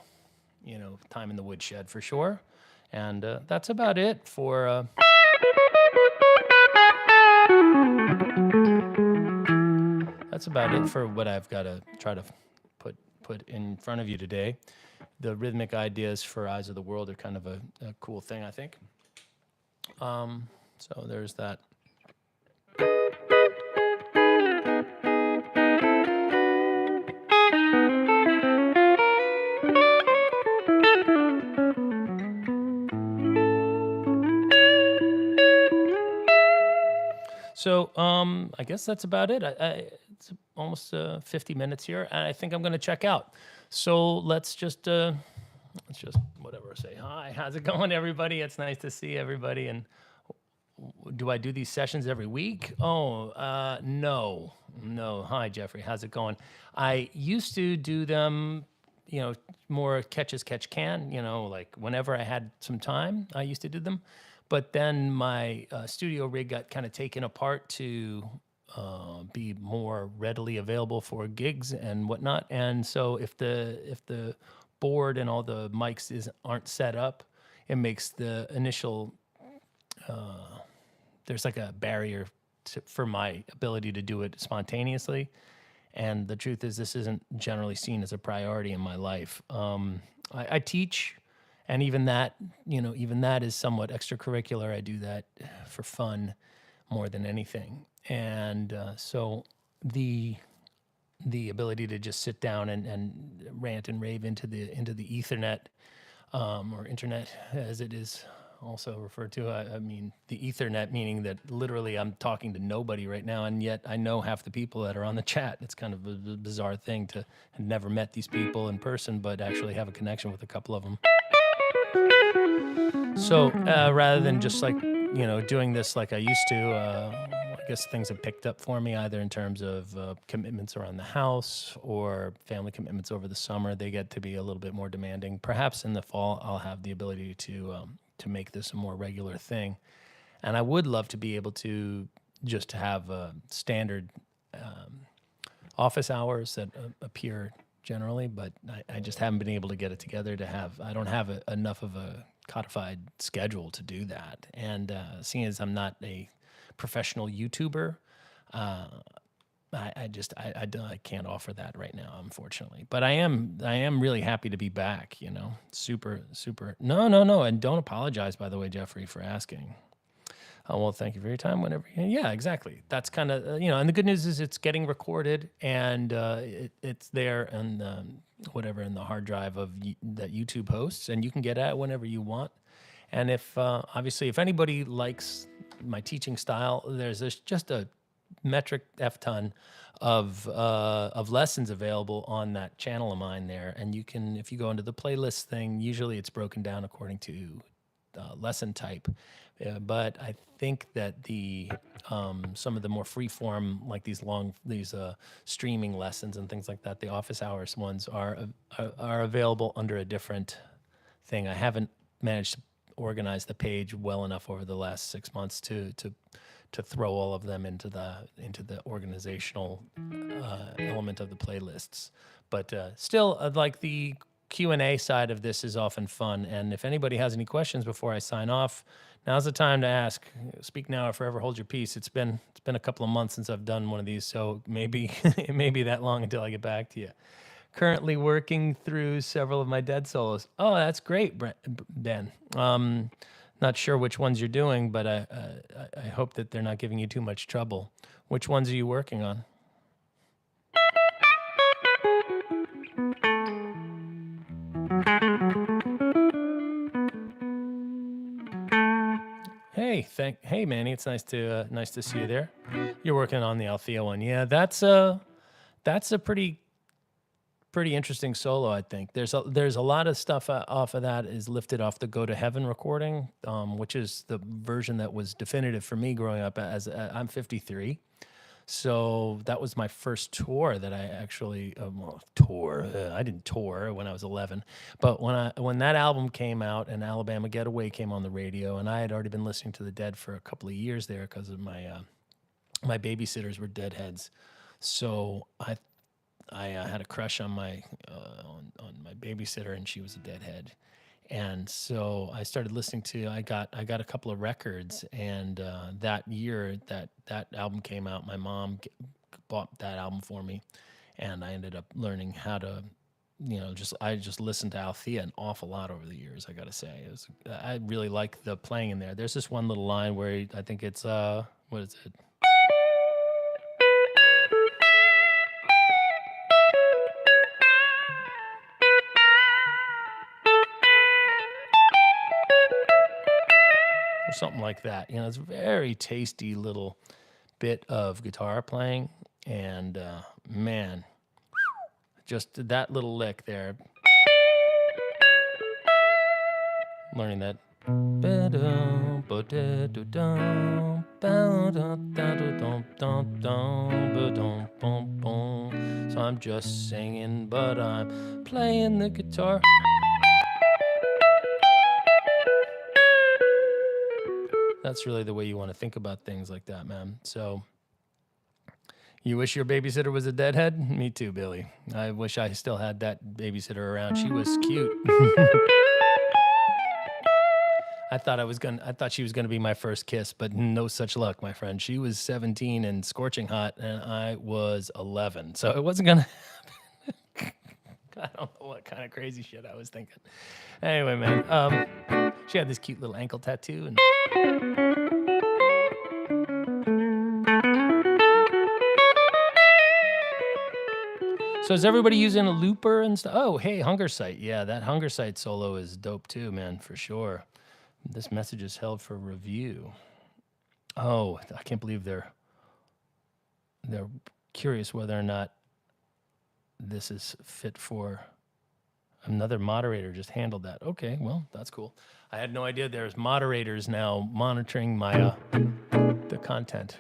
S1: time in the woodshed for sure. And that's about it for... That's about it for what I've got to try to put in front of you today. The rhythmic ideas for Eyes of the World are kind of a cool thing, I think. So there's that. So I guess that's about it. It's almost 50 minutes here, and I think I'm going to check out. So let's just whatever say hi. How's it going, everybody? It's nice to see everybody. And do I do these sessions every week? Oh, no. Hi, Jeffrey. How's it going? I used to do them, more catch as catch can. Like whenever I had some time, I used to do them. But then my studio rig got kind of taken apart to be more readily available for gigs and whatnot. And so if the board and all the mics aren't set up, it makes the initial there's like a barrier for my ability to do it spontaneously. And the truth is, this isn't generally seen as a priority in my life. I teach, and even that is somewhat extracurricular. I do that for fun more than anything. And so the ability to just sit down and rant and rave into the Ethernet, or internet as it is also referred to. I mean, the Ethernet, meaning that literally I'm talking to nobody right now, and yet I know half the people that are on the chat. It's kind of a bizarre thing to have never met these people in person, but actually have a connection with a couple of them. So rather than just like, doing this like I used to, I guess things have picked up for me, either in terms of commitments around the house or family commitments over the summer. They get to be a little bit more demanding. Perhaps in the fall, I'll have the ability to make this a more regular thing. And I would love to be able to just have standard office hours that appear generally, but I just haven't been able to get it together to have. I don't have enough of a codified schedule to do that. And seeing as I'm not a professional YouTuber, I can't offer that right now, unfortunately. But I am really happy to be back. Super. No, and don't apologize, by the way, Jeffrey, for asking. Oh, well, thank you for your time. Whenever, yeah, exactly. That's kind of and the good news is it's getting recorded, and it's there and whatever in the hard drive that YouTube hosts, and you can get at it whenever you want. And if obviously if anybody likes my teaching style, there's just a metric F ton of lessons available on that channel of mine there, and you can, if you go into the playlist thing, usually it's broken down according to lesson type. But I think that the some of the more free form, like these streaming lessons and things like that, the office hours ones are available under a different thing. I haven't managed to organize the page well enough over the last 6 months to throw all of them into the organizational element of the playlists. But still, like the Q&A side of this is often fun. And if anybody has any questions before I sign off, now's the time to ask. Speak now or forever hold your peace. It's been a couple of months since I've done one of these, so maybe it may be that long until I get back to you. Currently working through several of my dead solos. Oh, that's great, Ben. Not sure which ones you're doing, but I hope that they're not giving you too much trouble. Which ones are you working on? Hey, Manny, it's nice to see you there. You're working on the Althea one, yeah. That's a pretty interesting solo, I think. There's a lot of stuff off of that is lifted off the Go to Heaven recording, which is the version that was definitive for me growing up. I'm 53. So that was my first tour that I actually I didn't tour when I was 11, but when that album came out and Alabama Getaway came on the radio, and I had already been listening to the Dead for a couple of years there because of my babysitters were Deadheads, so I had a crush on my babysitter, and she was a Deadhead. And so I started listening I got a couple of records, and that year that album came out, my mom bought that album for me, and I ended up learning how to, I just listened to Althea an awful lot over the years, I gotta say. I really like the playing in there. There's this one little line where I think it's, what is it? Or something like that. It's a very tasty little bit of guitar playing, and man, just that little lick there, learning that. So I'm just singing, but I'm playing the guitar. That's really the way you want to think about things like that, man. So you wish your babysitter was a deadhead? Me too, Billy. I wish I still had that babysitter around. She was cute. I thought she was gonna be my first kiss, but no such luck, my friend. She was 17 and scorching hot, and I was 11, so it wasn't gonna happen. I don't know what kind of crazy shit I was thinking. Anyway, man, she had this cute little ankle tattoo, and so is everybody using a looper and stuff? Oh, hey, Hunger Sight. Yeah, that Hunger Sight solo is dope too, man, for sure. This message is held for review. Oh, I can't believe they're curious whether or not this is fit for another moderator. Just handled that. Okay, well, that's cool. I had no idea there's moderators now monitoring my the content.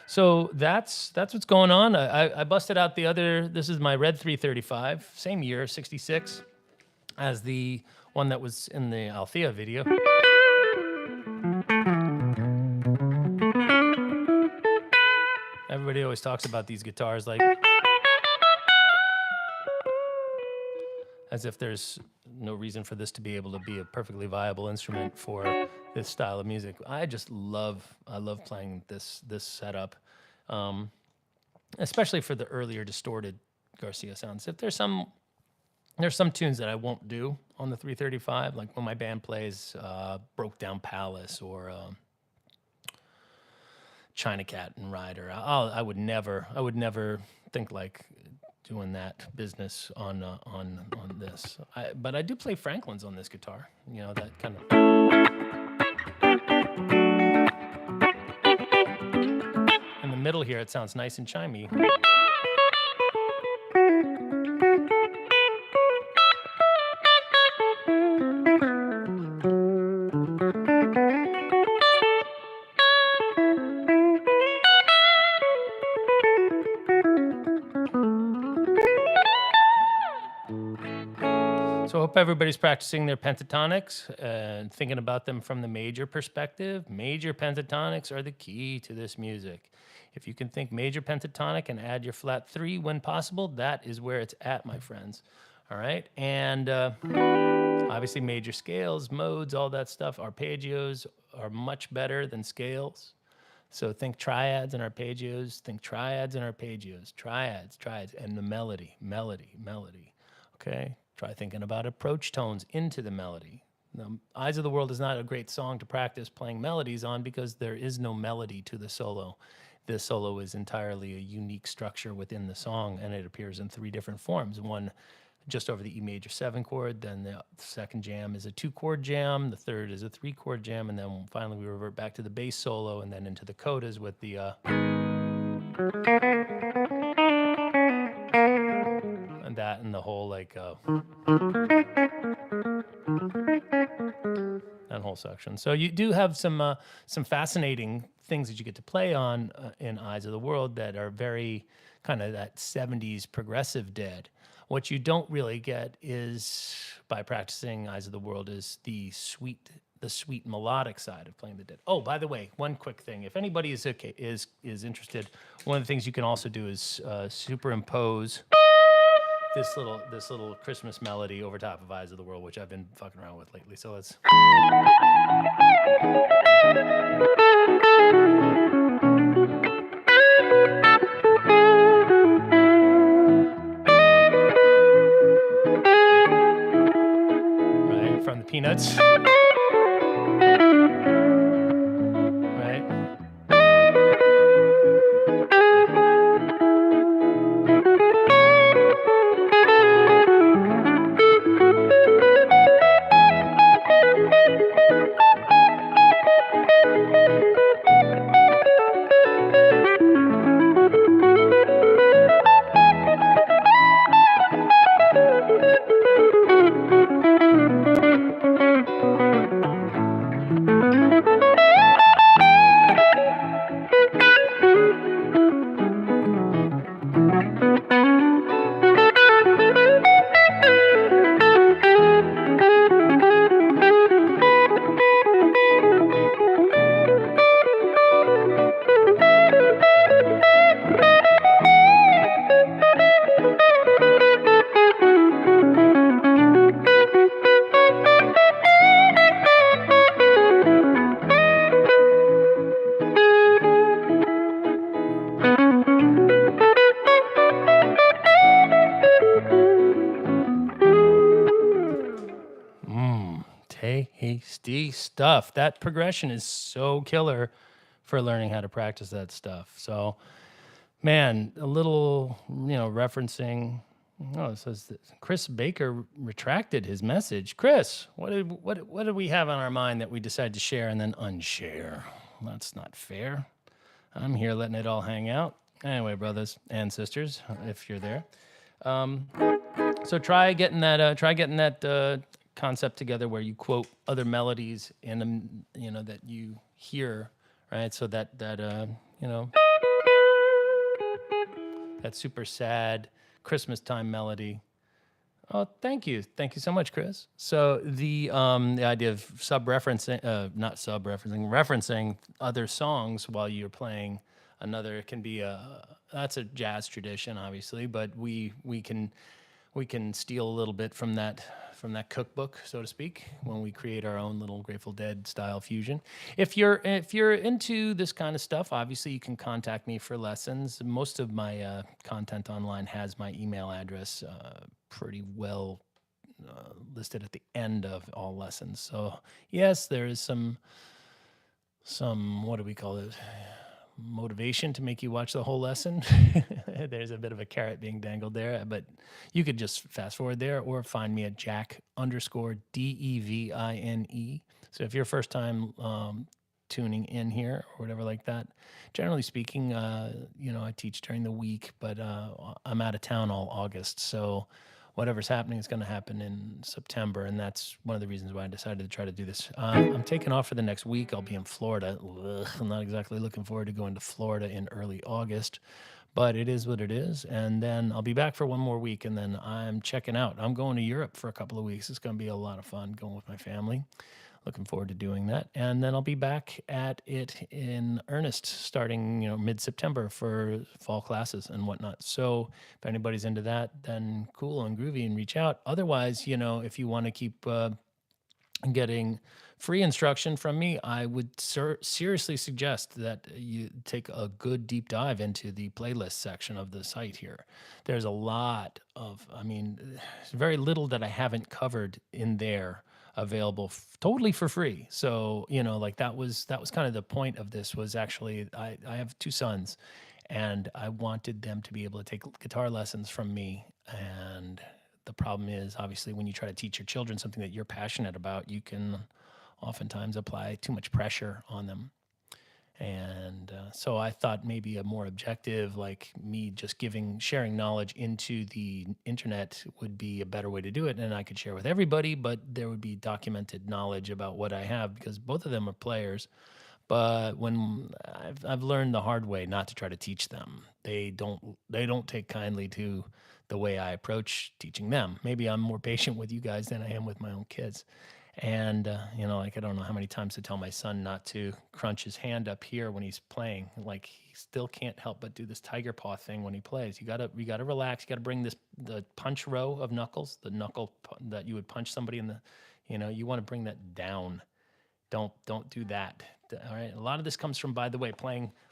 S1: So that's what's going on. I busted out the other. This is my Red 335, same year, 66, as the one that was in the Althea video. Everybody always talks about these guitars like as if there's no reason for this to be able to be a perfectly viable instrument for this style of music. I love playing this setup, especially for the earlier distorted Garcia sounds. If there's some tunes that I won't do on the 335, like when my band plays Broke Down Palace or China Cat and Rider. I would never think like doing that business on this. But I do play Franklin's on this guitar. You know, that kind of. In the middle here, it sounds nice and chimey. So I hope everybody's practicing their pentatonics and thinking about them from the major perspective. Major pentatonics are the key to this music. If you can think major pentatonic and add your flat 3 when possible, that is where it's at, my friends. All right? And obviously major scales, modes, all that stuff. Arpeggios are much better than scales. So think triads and arpeggios, think triads and arpeggios, triads, and the melody. Okay? Try thinking about approach tones into the melody. Now, Eyes of the World is not a great song to practice playing melodies on because there is no melody to the solo. This solo is entirely a unique structure within the song, and it appears in 3 different forms. One just over the E major 7 chord, then the second jam is a 2-chord jam, the third is a 3-chord jam, and then finally we revert back to the bass solo and then into the codas with the and that and the whole like that whole section. So you do have some fascinating things that you get to play on in Eyes of the World that are very kind of that 70s progressive dead. What you don't really get is by practicing Eyes of the World is the sweet melodic side of playing the dead. Oh, by the way, one quick thing: if anybody is interested, one of the things you can also do is superimpose this little Christmas melody over top of Eyes of the World, which I've been fucking around with lately. So let's. Right, from the Peanuts. D stuff. That progression is so killer for learning how to practice that stuff. So, man, a little, referencing. Oh, it says that Chris Baker retracted his message. Chris, what did we have on our mind that we decided to share and then unshare? That's not fair. I'm here letting it all hang out. Anyway, brothers and sisters, if you're there. So try getting that concept together where you quote other melodies and that you hear, right? So that that super sad Christmas time melody. Oh, thank you so much, Chris. So the idea of referencing other songs while you're playing another can be that's a jazz tradition, obviously, but we can steal a little bit from that cookbook, so to speak, when we create our own little Grateful Dead style fusion. If you're into this kind of stuff, obviously you can contact me for lessons. Most of my content online has my email address pretty well listed at the end of all lessons. So yes, there is some what do we call it? Motivation to make you watch the whole lesson. There's a bit of a carrot being dangled there, but you could just fast forward there or find me at Jack_Devine. So if you're first time tuning in here or whatever like that, generally speaking, I teach during the week, but I'm out of town all August. So whatever's happening is going to happen in September, and that's one of the reasons why I decided to try to do this. I'm taking off for the next week. I'll be in Florida. I'm not exactly looking forward to going to Florida in early August, but it is what it is. And then I'll be back for one more week, and then I'm checking out. I'm going to Europe for a couple of weeks. It's going to be a lot of fun going with my family. Looking forward to doing that. And then I'll be back at it in earnest starting, mid-September for fall classes and whatnot. So if anybody's into that, then cool and groovy and reach out. Otherwise, if you want to keep getting free instruction from me, I would seriously suggest that you take a good deep dive into the playlist section of the site here. There's a lot of, there's very little that I haven't covered in there available totally for free. So, that was kind of the point of this was actually, I have two sons and I wanted them to be able to take guitar lessons from me. And the problem is obviously when you try to teach your children something that you're passionate about, you can oftentimes apply too much pressure on them. And so I thought maybe a more objective, like me just sharing knowledge into the internet would be a better way to do it. And I could share with everybody, but there would be documented knowledge about what I have because both of them are players. But when I've learned the hard way not to try to teach them, they don't take kindly to the way I approach teaching them. Maybe I'm more patient with you guys than I am with my own kids. And, I don't know how many times to tell my son not to crunch his hand up here when he's playing. Like he still can't help but do this tiger paw thing when he plays. You gotta relax. You gotta bring the punch row of knuckles, the knuckle that you would punch somebody in the, you want to bring that down. Don't do that. All right. A lot of this comes from, by the way,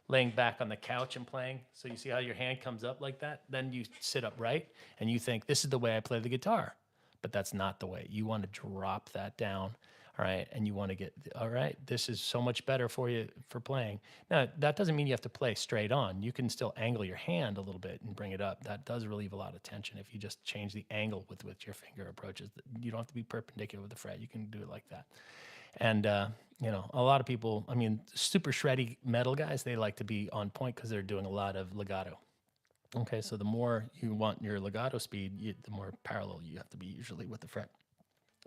S1: laying back on the couch and playing. So you see how your hand comes up like that? Then you sit upright and you think, this is the way I play the guitar. But that's not the way. You want to drop that down, all right? And you want to get, all right, this is so much better for you for playing. Now, that doesn't mean you have to play straight on. You can still angle your hand a little bit and bring it up. That does relieve a lot of tension if you just change the angle with which your finger approaches. You don't have to be perpendicular with the fret. You can do it like that. And, a lot of people, super shreddy metal guys, they like to be on point because they're doing a lot of legato. Okay, so the more you want your legato speed, the more parallel you have to be usually with the fret.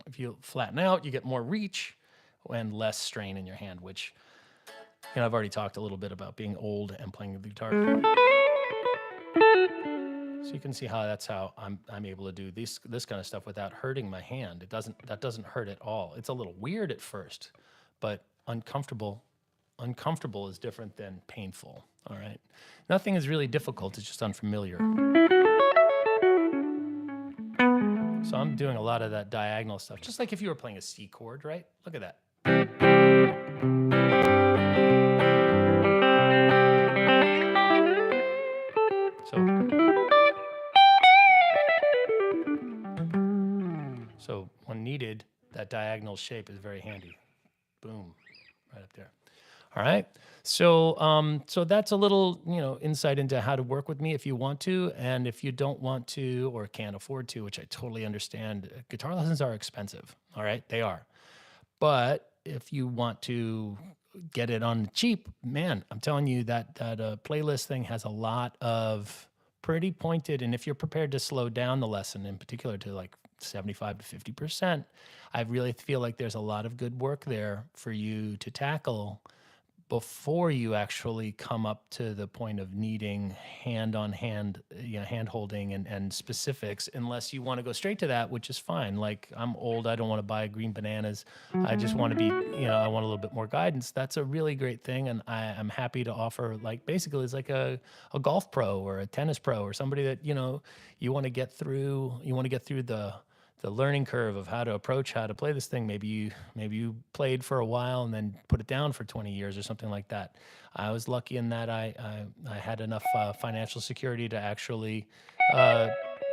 S1: If you flatten out, you get more reach and less strain in your hand, which, I've already talked a little bit about being old and playing the guitar. So you can see that's how I'm able to do this kind of stuff without hurting my hand. That doesn't hurt at all. It's a little weird at first, but uncomfortable is different than painful. All right. Nothing is really difficult. It's just unfamiliar. So I'm doing a lot of that diagonal stuff, just like if you were playing a C chord, right? Look at that. So when needed, that diagonal shape is very handy. Boom, right up there. All right. So that's a little, insight into how to work with me if you want to, and if you don't want to or can't afford to, which I totally understand. Guitar lessons are expensive. All right, they are. But if you want to get it on the cheap, man, I'm telling you that playlist thing has a lot of pretty pointed. And if you're prepared to slow down the lesson, in particular to like 75 to 50%, I really feel like there's a lot of good work there for you to tackle before you actually come up to the point of needing hand on hand, hand holding and specifics, unless you want to go straight to that, which is fine. Like, I'm old, I don't want to buy green bananas. I just want to be, I want a little bit more guidance. That's a really great thing. And I'm happy to offer, like, basically it's like a golf pro or a tennis pro or somebody that, you want to get through, the learning curve of how to approach how to play this thing. Maybe you played for a while and then put it down for 20 years or something like that. I was lucky in that I had enough financial security to actually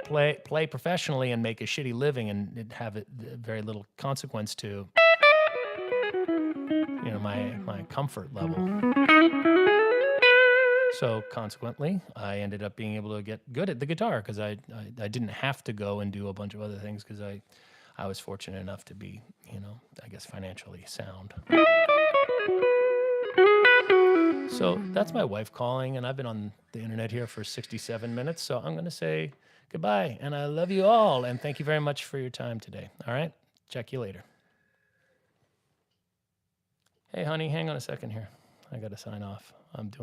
S1: play professionally and make a shitty living and have it very little consequence to my comfort level. So consequently, I ended up being able to get good at the guitar because I didn't have to go and do a bunch of other things because I was fortunate enough to be, I guess financially sound. So that's my wife calling, and I've been on the internet here for 67 minutes. So I'm going to say goodbye, and I love you all, and thank you very much for your time today. All right? Check you later. Hey, honey, hang on a second here. I got to sign off. I'm doing